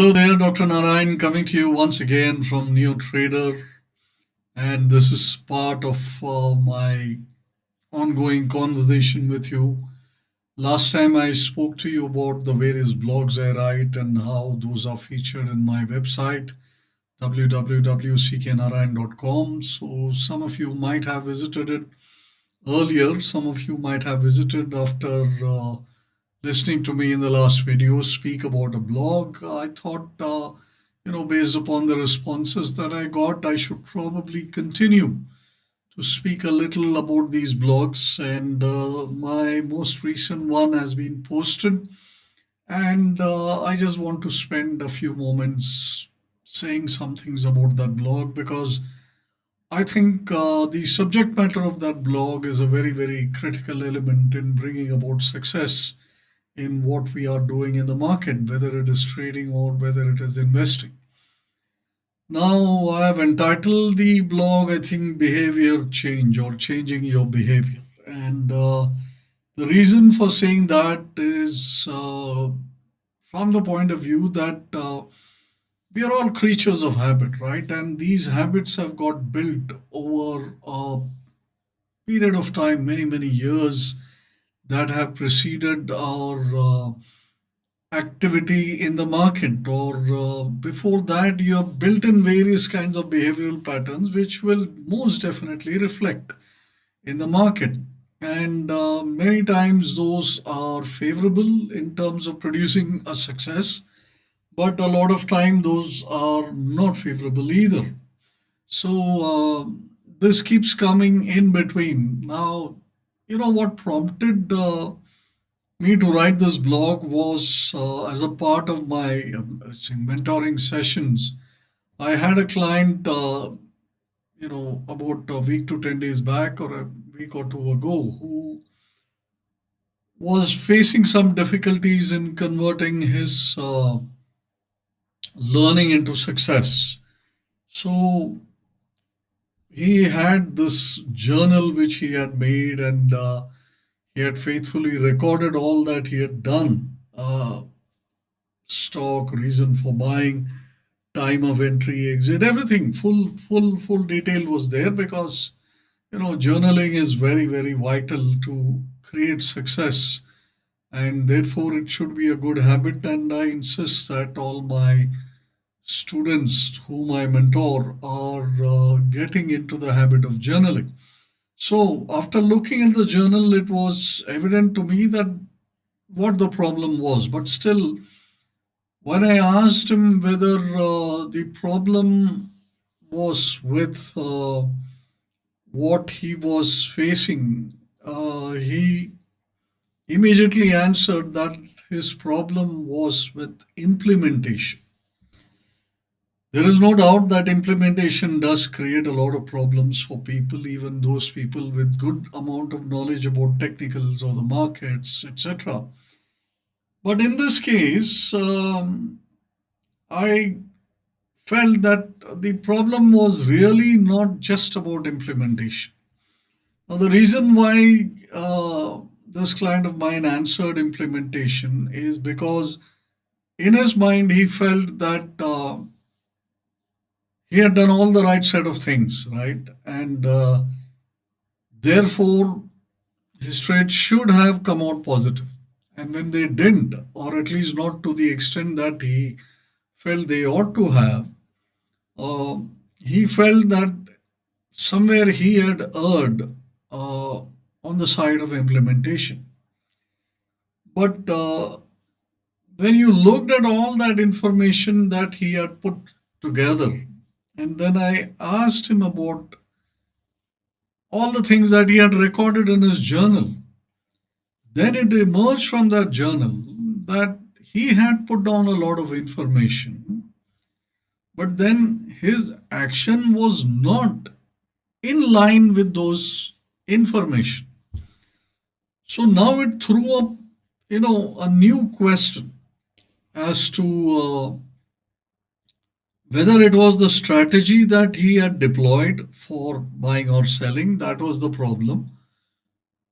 Hello there, Dr. Narayan, coming to you once again from NeoTrader, and this is part of my ongoing conversation with you. Last time I spoke to you about the various blogs I write and how those are featured in my website www.cknarayan.com. So some of you might have visited it earlier, some of you might have visited after listening to me in the last video speak about a blog. I thought, based upon the responses that I got, I should probably continue to speak a little about these blogs. And my most recent one has been posted. And I just want to spend a few moments saying some things about that blog because I think the subject matter of that blog is a very, very critical element in bringing about success in what we are doing in the market, whether it is trading or whether it is investing. Now, I have entitled the blog, I think, Behavior Change or Changing Your Behavior. And the reason for saying that is from the point of view that we are all creatures of habit, right? And these habits have got built over a period of time, many, many years that have preceded our activity in the market, or before that you have built in various kinds of behavioral patterns which will most definitely reflect in the market, and many times those are favorable in terms of producing a success, but a lot of time those are not favorable either. So this keeps coming in between. Now, what prompted me to write this blog was as a part of my mentoring sessions. I had a client, about a week to 10 days back or a week or two ago, who was facing some difficulties in converting his learning into success. So he had this journal which he had made, and he had faithfully recorded all that he had done. Stock, reason for buying, time of entry, exit, everything, full detail was there because journaling is very, very vital to create success, and therefore it should be a good habit. And I insist that all my students whom I mentor are getting into the habit of journaling. So after looking at the journal, it was evident to me that what the problem was, but still, when I asked him whether the problem was with what he was facing, he immediately answered that his problem was with implementation. There is no doubt that implementation does create a lot of problems for people, even those people with good amount of knowledge about technicals or the markets, etc. But in this case, I felt that the problem was really not just about implementation. Now, the reason why this client of mine answered implementation is because in his mind he felt that he had done all the right set of things, right? And therefore, his trade should have come out positive. And when they didn't, or at least not to the extent that he felt they ought to have, uh, he felt that somewhere he had erred on the side of implementation. But when you looked at all that information that he had put together, and then I asked him about all the things that he had recorded in his journal, then it emerged from that journal that he had put down a lot of information, but then his action was not in line with those information. So now it threw up, a new question as to whether it was the strategy that he had deployed for buying or selling that was the problem,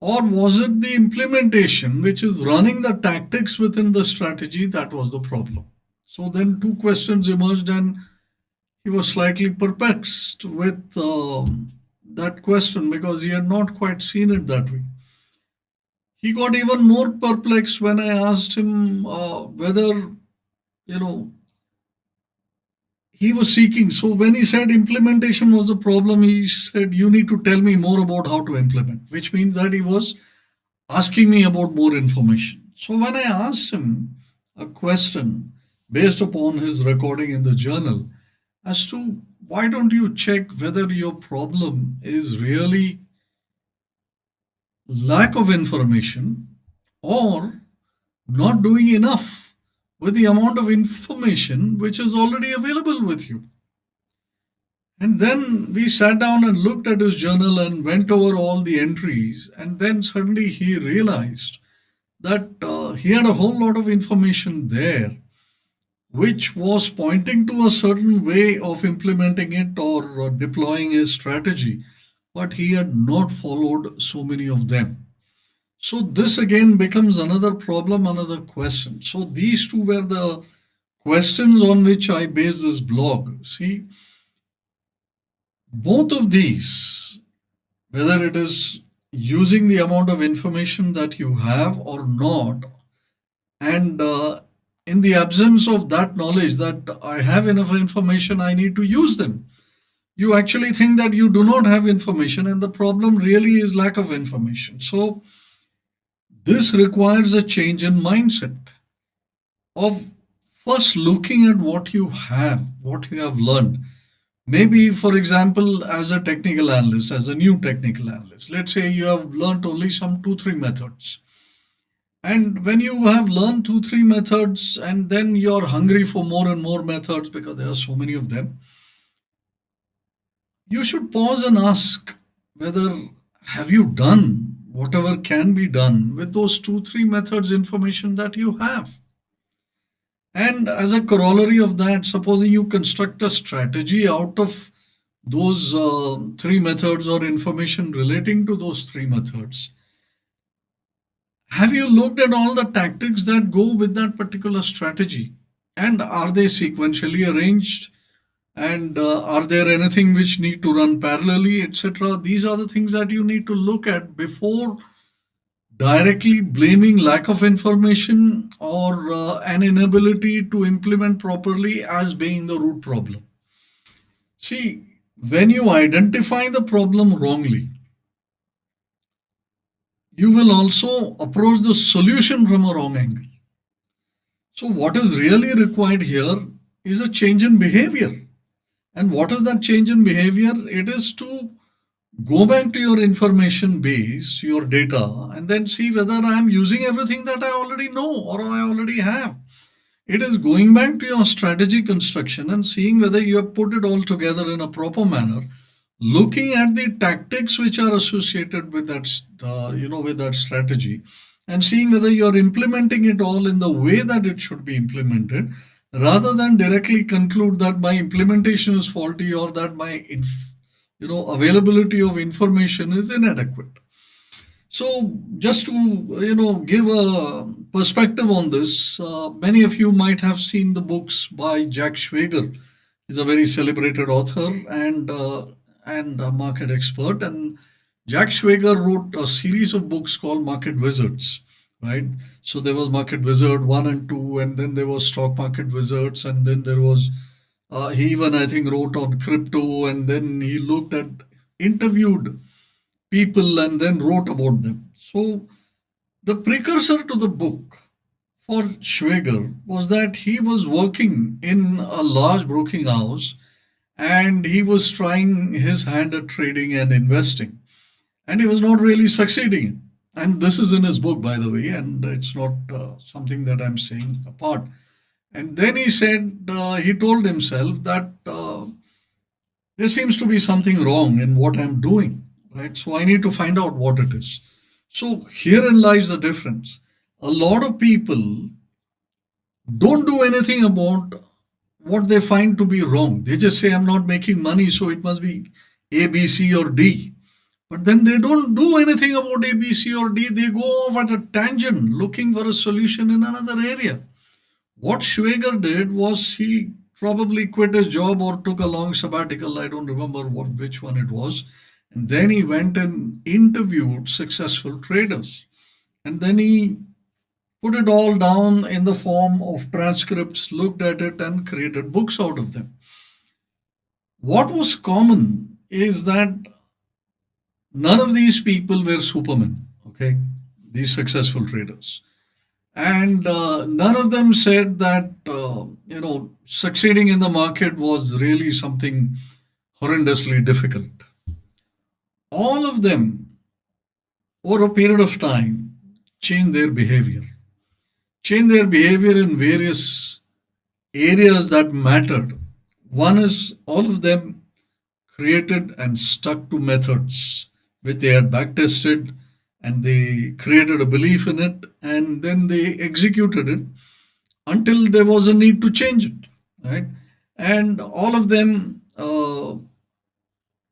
or was it the implementation, which is running the tactics within the strategy, that was the problem? So then two questions emerged, and he was slightly perplexed with that question because he had not quite seen it that way. He got even more perplexed when I asked him whether, you know, he was seeking. So when he said implementation was the problem, he said, "You need to tell me more about how to implement," which means that he was asking me about more information. So when I asked him a question based upon his recording in the journal as to why don't you check whether your problem is really lack of information or not doing enough with the amount of information which is already available with you. And then we sat down and looked at his journal and went over all the entries. And then suddenly he realized that he had a whole lot of information there, which was pointing to a certain way of implementing it or deploying his strategy. But he had not followed so many of them. So this again becomes another problem, another question. So these two were the questions on which I base this blog. See, both of these, whether it is using the amount of information that you have or not, and in the absence of that knowledge that I have enough information, I need to use them. You actually think that you do not have information, and the problem really is lack of information. So this requires a change in mindset of first looking at what you have, what you have learned. Maybe, for example, as a technical analyst, as a new technical analyst, let's say you have learned only some two, three methods. And when you have learned two, three methods, and then you're hungry for more and more methods because there are so many of them, you should pause and ask whether have you done whatever can be done with those two, three methods information that you have. And as a corollary of that, supposing you construct a strategy out of those three methods or information relating to those three methods, have you looked at all the tactics that go with that particular strategy? And are they sequentially arranged? And are there anything which need to run parallelly, etc.? These are the things that you need to look at before directly blaming lack of information or an inability to implement properly as being the root problem. See, when you identify the problem wrongly, you will also approach the solution from a wrong angle. So, what is really required here is a change in behavior. And what is that change in behavior? It is to go back to your information base, your data, and then see whether I am using everything that I already know or I already have. It is going back to your strategy construction and seeing whether you have put it all together in a proper manner, looking at the tactics which are associated with that, with that strategy, and seeing whether you are implementing it all in the way that it should be implemented, rather than directly conclude that my implementation is faulty or that my availability of information is inadequate. So, just to give a perspective on this, many of you might have seen the books by Jack Schwaeger. He's a very celebrated author and a market expert. And Jack Schwaeger wrote a series of books called Market Wizards. Right. So there was Market Wizard 1 and 2, and then there was Stock Market Wizards, and then there was he even I think wrote on crypto, and then he looked at interviewed people and then wrote about them. So the precursor to the book for Schwager was that he was working in a large broking house and he was trying his hand at trading and investing, and he was not really succeeding. And this is in his book, by the way, and it's not something that I'm saying apart. And then he said, he told himself that there seems to be something wrong in what I'm doing, right? So I need to find out what it is. So herein lies the difference. A lot of people don't do anything about what they find to be wrong. They just say, I'm not making money, so it must be A, B, C, or D. But then they don't do anything about A, B, C, or D. They go off at a tangent looking for a solution in another area. What Schwaeger did was he probably quit his job or took a long sabbatical. I don't remember which one it was. And then he went and interviewed successful traders. And then he put it all down in the form of transcripts, looked at it, and created books out of them. What was common is that none of these people were supermen, okay? These successful traders. And none of them said that, succeeding in the market was really something horrendously difficult. All of them, over a period of time, changed their behavior. Changed their behavior in various areas that mattered. One is all of them created and stuck to methods which they had backtested, and they created a belief in it, and then they executed it until there was a need to change it, right? And all of them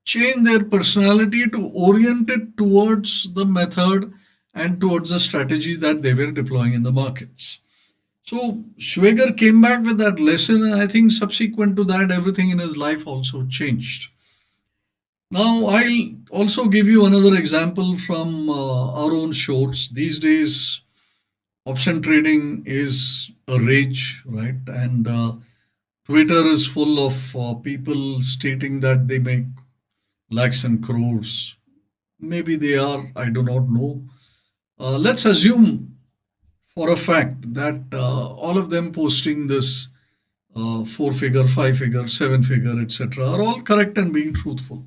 changed their personality to orient it towards the method and towards the strategy that they were deploying in the markets. So Schwager came back with that lesson, and I think subsequent to that, everything in his life also changed. Now, I'll also give you another example from our own shores. These days, option trading is a rage, right? And Twitter is full of people stating that they make lakhs and crores. Maybe they are, I do not know. Let's assume for a fact that all of them posting this four figure, five figure, seven figure, etc., are all correct and being truthful.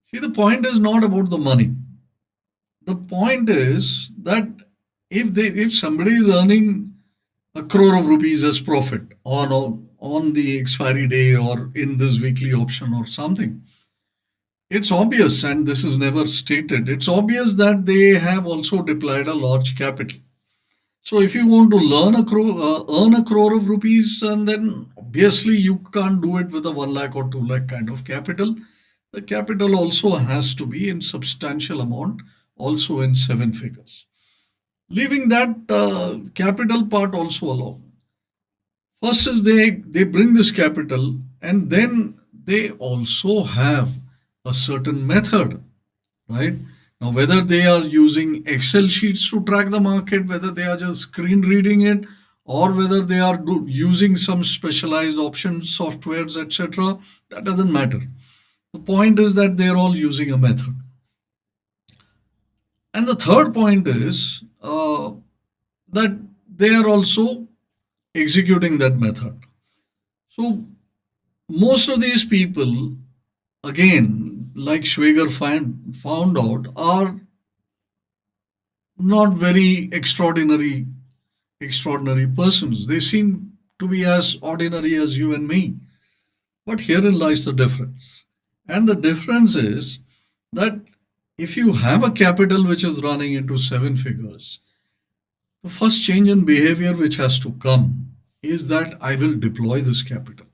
See, the point is not about the money. The point is that if somebody is earning a crore of rupees as profit on the expiry day or in this weekly option or something, it's obvious, and this is never stated, it's obvious that they have also deployed a large capital. So if you want to earn a crore of rupees, and then obviously you can't do it with a 1 lakh or 2 lakh kind of capital. The capital also has to be in substantial amount, also in seven figures. Leaving that capital part also alone. First is they bring this capital, and then they also have a certain method, right? Now, whether they are using Excel sheets to track the market, whether they are just screen reading it, or whether they are using some specialized options, softwares, etc., that doesn't matter. The point is that they're all using a method. And the third point is that they are also executing that method. So, most of these people, again, like Schwager found out, are not very extraordinary persons. They seem to be as ordinary as you and me. But herein lies the difference. And the difference is that if you have a capital which is running into seven figures, the first change in behavior which has to come is that I will deploy this capital.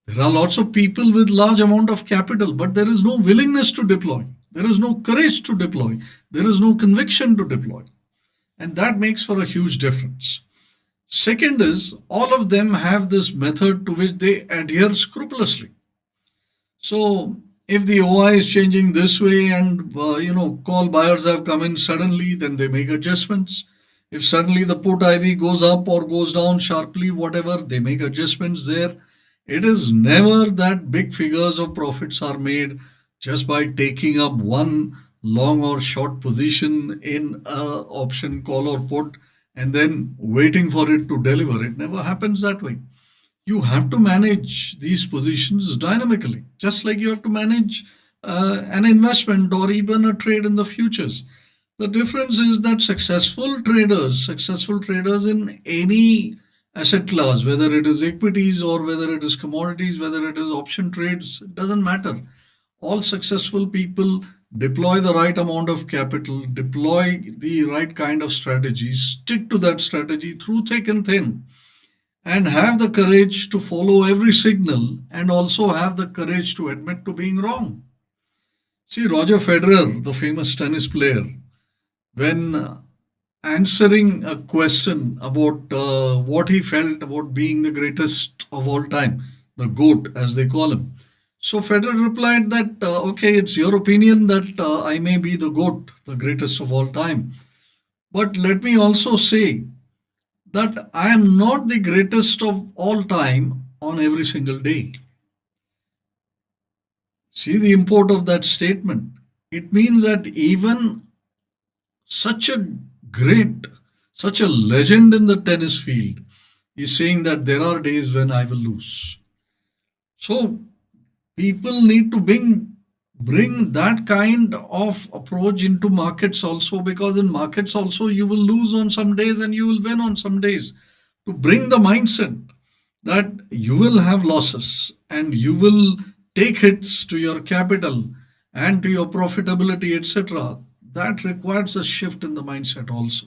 There are lots of people with large amount of capital, but there is no willingness to deploy. There is no courage to deploy. There is no conviction to deploy. And that makes for a huge difference. Second is, all of them have this method to which they adhere scrupulously. So if the OI is changing this way and call buyers have come in suddenly, then they make adjustments. If suddenly the put IV goes up or goes down sharply, whatever, they make adjustments there. It is never that big figures of profits are made just by taking up one long or short position in a option call or put and then waiting for it to deliver. It never happens that way. You have to manage these positions dynamically, just like you have to manage an investment or even a trade in the futures. The difference is that successful traders in any asset class, whether it is equities or whether it is commodities, whether it is option trades, it doesn't matter. All successful people deploy the right amount of capital, deploy the right kind of strategy, stick to that strategy through thick and thin, and have the courage to follow every signal and also have the courage to admit to being wrong. See, Roger Federer, the famous tennis player, when answering a question about what he felt about being the greatest of all time, the GOAT, as they call him. So Federer replied that, okay, it's your opinion that I may be the GOAT, the greatest of all time. But let me also say that I am not the greatest of all time on every single day. See the import of that statement. It means that even such a great, such a legend in the tennis field is saying that there are days when I will lose. So people need to bring that kind of approach into markets also, because in markets also you will lose on some days and you will win on some days. To bring the mindset that you will have losses and you will take hits to your capital and to your profitability, etc., that requires a shift in the mindset also.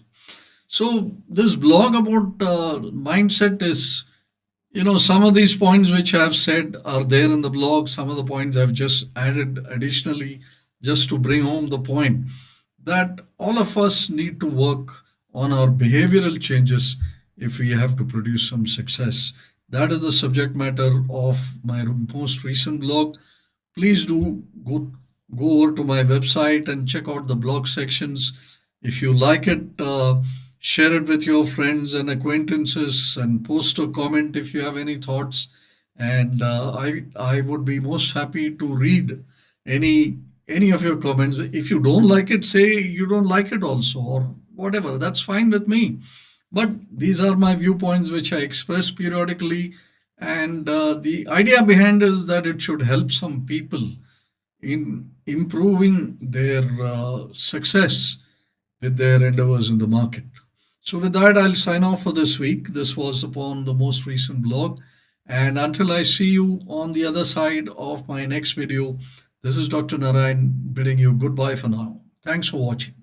So this blog about mindset is, some of these points which I've said are there in the blog. Some of the points I've just added additionally just to bring home the point that all of us need to work on our behavioral changes if we have to produce some success. That is the subject matter of my most recent blog. Please do go over to my website and check out the blog sections. If you like it, share it with your friends and acquaintances, and post a comment if you have any thoughts. And I would be most happy to read any any of your comments. If you don't like it, say you don't like it also, or whatever. That's fine with me. But these are my viewpoints which I express periodically, and the idea behind is that it should help some people in improving their success with their endeavors in the market. So, with that, I'll sign off for this week. This was upon the most recent blog. And until I see you on the other side of my next video, this is Dr. Narayan bidding you goodbye for now. Thanks for watching.